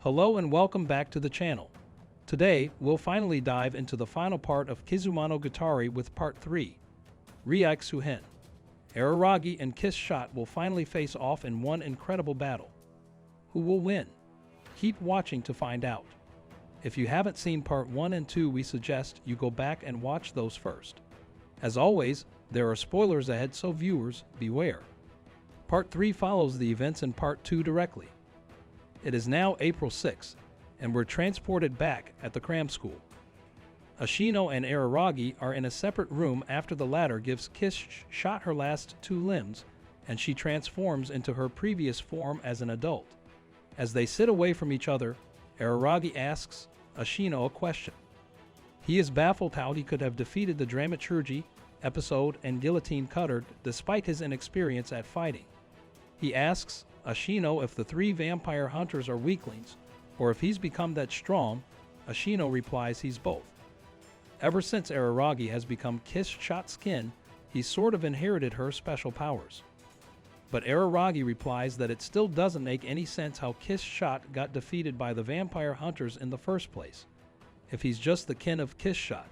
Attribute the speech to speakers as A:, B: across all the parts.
A: Hello and welcome back to the channel. Today, we'll finally dive into the final part of Kizumonogatari with part 3, Ryukyuhen. Araragi and Kiss Shot will finally face off in one incredible battle. Who will win? Keep watching to find out. If you haven't seen part 1 and 2, we suggest you go back and watch those first. As always, there are spoilers ahead, so viewers, beware. Part 3 follows the events in part 2 directly. It is now April 6th, and we're transported back at the cram school. Ashino and Araragi are in a separate room after the latter gives Kiss Shot her last 2 limbs, and she transforms into her previous form as an adult. As they sit away from each other, Araragi asks Ashino a question. He is baffled how he could have defeated the Dramaturgy, Episode, and Guillotine Cutter despite his inexperience at fighting. He asks Ashino if the 3 vampire hunters are weaklings, or if he's become that strong. Ashino replies he's both. Ever since Araragi has become Kiss Shot's kin, he's sort of inherited her special powers. But Araragi replies that it still doesn't make any sense how Kiss Shot got defeated by the vampire hunters in the first place. If he's just the kin of Kiss Shot,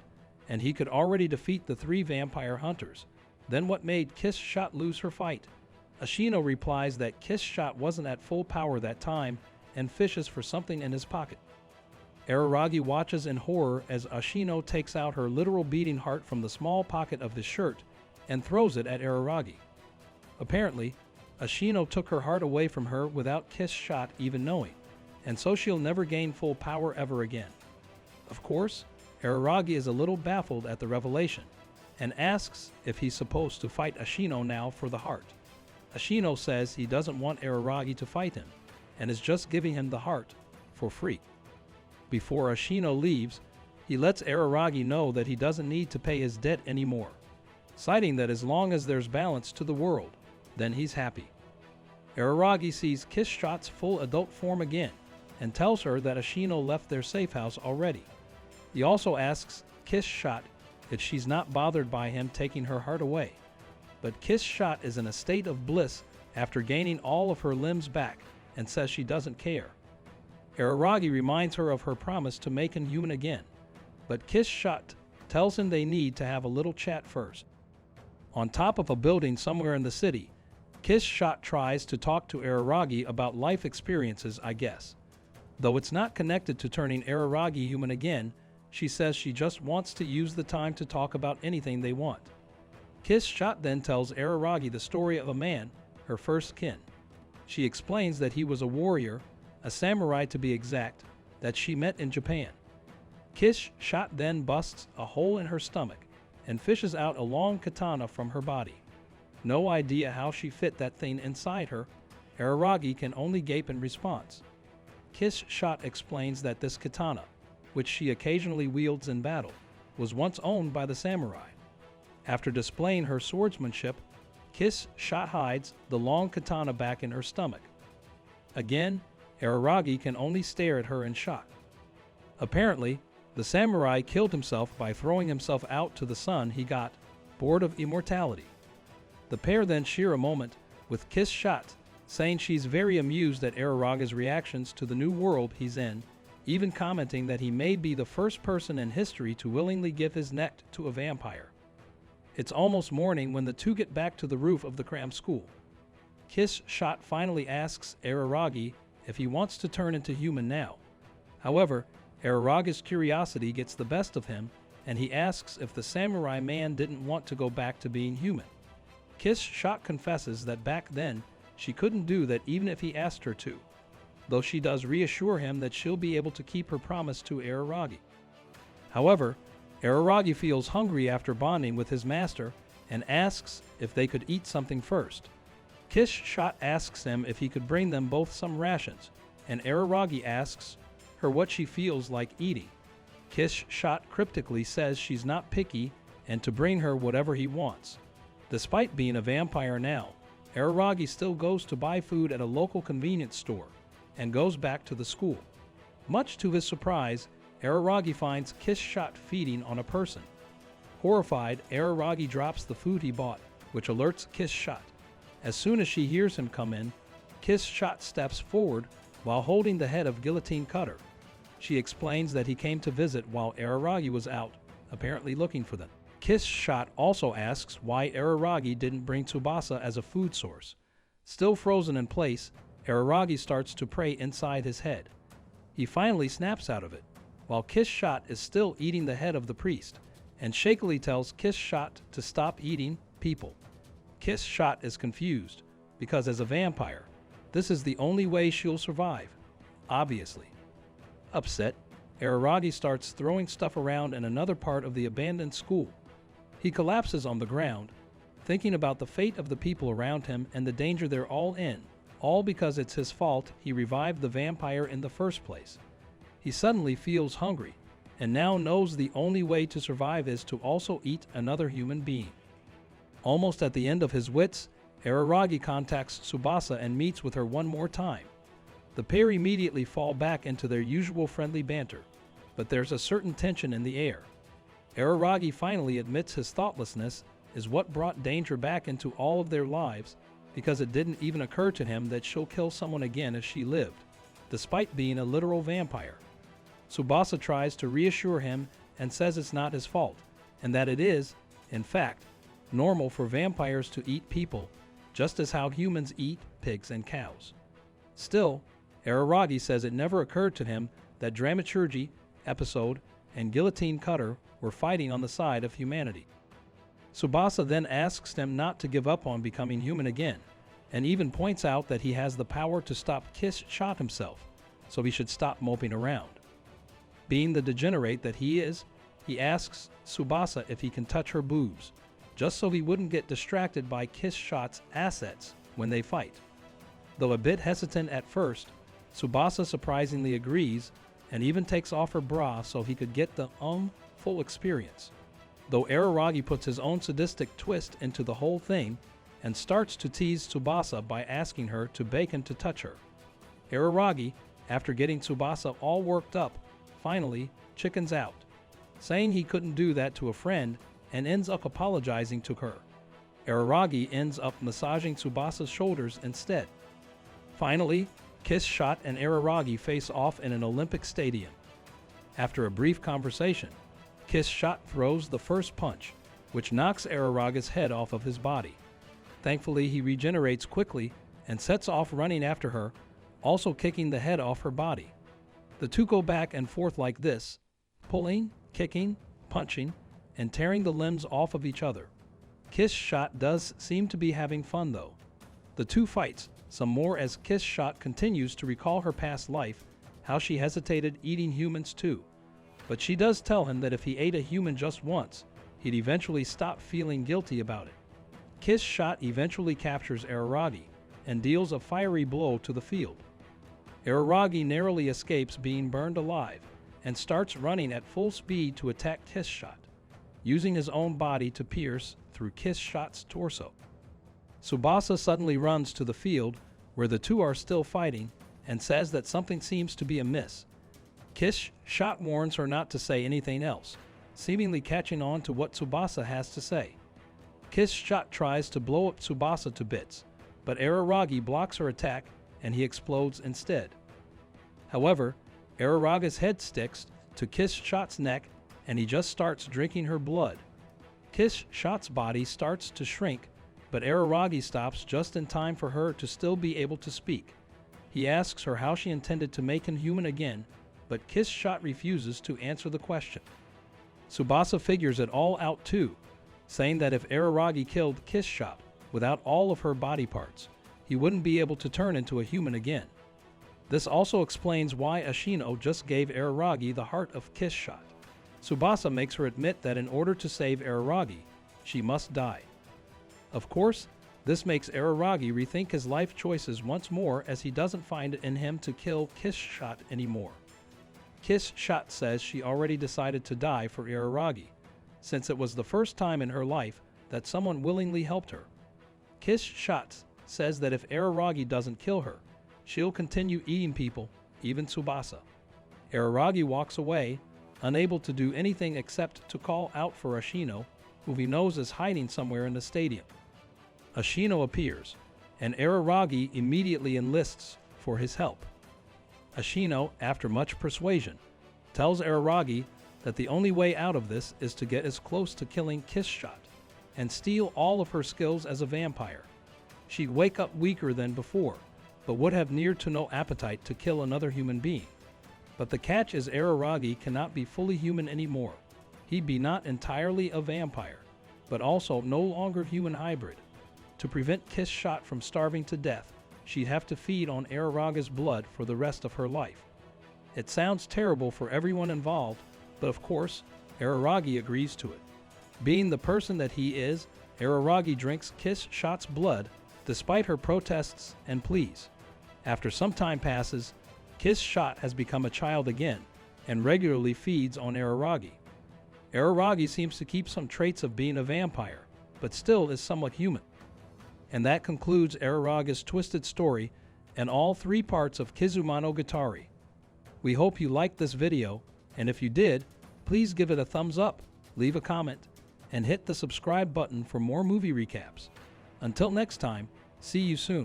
A: and he could already defeat the 3 vampire hunters, then what made Kiss Shot lose her fight? Ashino replies that Kiss Shot wasn't at full power that time and fishes for something in his pocket. Araragi watches in horror as Ashino takes out her literal beating heart from the small pocket of his shirt and throws it at Araragi. Apparently, Ashino took her heart away from her without Kiss Shot even knowing, and so she'll never gain full power ever again. Of course, Araragi is a little baffled at the revelation and asks if he's supposed to fight Ashino now for the heart. Ashino says he doesn't want Araragi to fight him and is just giving him the heart for free. Before Ashino leaves, he lets Araragi know that he doesn't need to pay his debt anymore, citing that as long as there's balance to the world, then he's happy. Araragi sees Kiss Shot's full adult form again and tells her that Ashino left their safe house already. He also asks Kiss Shot if she's not bothered by him taking her heart away. But Kiss Shot is in a state of bliss after gaining all of her limbs back and says she doesn't care. Araragi reminds her of her promise to make him human again, but Kiss Shot tells him they need to have a little chat first. On top of a building somewhere in the city, Kiss Shot tries to talk to Araragi about life experiences, I guess. Though it's not connected to turning Araragi human again, she says she just wants to use the time to talk about anything they want. Kiss Shot then tells Araragi the story of a man, her first kin. She explains that he was a warrior, a samurai to be exact, that she met in Japan. Kiss Shot then busts a hole in her stomach and fishes out a long katana from her body. No idea how she fit that thing inside her. Araragi can only gape in response. Kiss Shot explains that this katana, which she occasionally wields in battle, was once owned by the samurai. After displaying her swordsmanship, Kiss Shot hides the long katana back in her stomach. Again, Araragi can only stare at her in shock. Apparently, the samurai killed himself by throwing himself out to the sun. He got bored of immortality. The pair then share a moment, with Kiss Shot saying she's very amused at Araragi's reactions to the new world he's in, even commenting that he may be the first person in history to willingly give his neck to a vampire. It's almost morning when the two get back to the roof of the cram school. Kiss Shot finally asks Araragi if he wants to turn into human now. However, Araragi's curiosity gets the best of him, and he asks if the samurai man didn't want to go back to being human. Kiss Shot confesses that back then she couldn't do that even if he asked her to, though she does reassure him that she'll be able to keep her promise to Araragi. However, Araragi feels hungry after bonding with his master and asks if they could eat something first. Kiss Shot asks him if he could bring them both some rations, and Araragi asks her what she feels like eating. Kiss Shot cryptically says she's not picky and to bring her whatever he wants. Despite being a vampire now, Araragi still goes to buy food at a local convenience store and goes back to the school. Much to his surprise, Araragi finds Kiss Shot feeding on a person. Horrified, Araragi drops the food he bought, which alerts Kiss Shot. As soon as she hears him come in, Kiss Shot steps forward, while holding the head of Guillotine Cutter. She explains that he came to visit while Araragi was out, apparently looking for them. Kiss Shot also asks why Araragi didn't bring Tsubasa as a food source. Still frozen in place, Araragi starts to pray inside his head. He finally snaps out of it, while Kiss Shot is still eating the head of the priest, and shakily tells Kiss Shot to stop eating people. Kiss Shot is confused, because as a vampire, this is the only way she'll survive, obviously. Upset, Araragi starts throwing stuff around in another part of the abandoned school. He collapses on the ground, thinking about the fate of the people around him and the danger they're all in, all because it's his fault he revived the vampire in the first place. He suddenly feels hungry, and now knows the only way to survive is to also eat another human being. Almost at the end of his wits, Araragi contacts Tsubasa and meets with her one more time. The pair immediately fall back into their usual friendly banter, but there's a certain tension in the air. Araragi finally admits his thoughtlessness is what brought danger back into all of their lives, because it didn't even occur to him that she'll kill someone again if she lived, despite being a literal vampire. Tsubasa tries to reassure him and says it's not his fault, and that it is, in fact, normal for vampires to eat people, just as how humans eat pigs and cows. Still, Araragi says it never occurred to him that Dramaturgy, Episode, and Guillotine Cutter were fighting on the side of humanity. Tsubasa then asks them not to give up on becoming human again, and even points out that he has the power to stop Kiss Shot himself, so he should stop moping around. Being the degenerate that he is, he asks Tsubasa if he can touch her boobs, just so he wouldn't get distracted by Kiss Shot's assets when they fight. Though a bit hesitant at first, Tsubasa surprisingly agrees and even takes off her bra so he could get the full experience. Though Araragi puts his own sadistic twist into the whole thing and starts to tease Tsubasa by asking her to beg him to touch her. Araragi, after getting Tsubasa all worked up, finally chickens out, saying he couldn't do that to a friend and ends up apologizing to her. Araragi ends up massaging Tsubasa's shoulders instead. Finally, Kiss Shot and Araragi face off in an Olympic stadium. After a brief conversation, Kiss Shot throws the first punch, which knocks Araragi's head off of his body. Thankfully, he regenerates quickly and sets off running after her, also kicking the head off her body. The two go back and forth like this, pulling, kicking, punching, and tearing the limbs off of each other. Kiss Shot does seem to be having fun though. The two fights some more as Kiss Shot continues to recall her past life, how she hesitated eating humans too. But she does tell him that if he ate a human just once, he'd eventually stop feeling guilty about it. Kiss Shot eventually captures Araragi and deals a fiery blow to the field. Araragi narrowly escapes being burned alive and starts running at full speed to attack Kiss Shot, using his own body to pierce through Kiss Shot's torso. Tsubasa suddenly runs to the field where the two are still fighting and says that something seems to be amiss. Kiss Shot warns her not to say anything else, seemingly catching on to what Tsubasa has to say. Kiss Shot tries to blow up Tsubasa to bits, but Araragi blocks her attack and he explodes instead. However, Araragi's head sticks to Kiss Shot's neck and he just starts drinking her blood. Kiss Shot's body starts to shrink, but Araragi stops just in time for her to still be able to speak. He asks her how she intended to make him human again, but Kiss Shot refuses to answer the question. Tsubasa figures it all out too, saying that if Araragi killed Kiss Shot without all of her body parts, he wouldn't be able to turn into a human again. This also explains why Ashino just gave Araragi the heart of Kiss Shot. Tsubasa makes her admit that in order to save Araragi, she must die. Of course, this makes Araragi rethink his life choices once more as he doesn't find it in him to kill Kiss Shot anymore. Kiss Shot says she already decided to die for Araragi, since it was the first time in her life that someone willingly helped her. Kiss Shot says that if Araragi doesn't kill her, she'll continue eating people, even Tsubasa. Araragi walks away, unable to do anything except to call out for Ashino, who he knows is hiding somewhere in the stadium. Ashino appears, and Araragi immediately enlists for his help. Ashino, after much persuasion, tells Araragi that the only way out of this is to get as close to killing Kiss Shot and steal all of her skills as a vampire. She'd wake up weaker than before, but would have near to no appetite to kill another human being. But the catch is Araragi cannot be fully human anymore. He'd be not entirely a vampire, but also no longer human hybrid. To prevent Kiss Shot from starving to death, she'd have to feed on Araraga's blood for the rest of her life. It sounds terrible for everyone involved, but of course, Araragi agrees to it. Being the person that he is, Araragi drinks Kiss Shot's blood despite her protests and pleas. After some time passes, Kiss Shot has become a child again and regularly feeds on Araragi. Araragi seems to keep some traits of being a vampire, but still is somewhat human. And that concludes Araraga's twisted story and all 3 parts of Kizumonogatari. We hope you liked this video, and if you did, please give it a thumbs up, leave a comment, and hit the subscribe button for more movie recaps. Until next time, see you soon.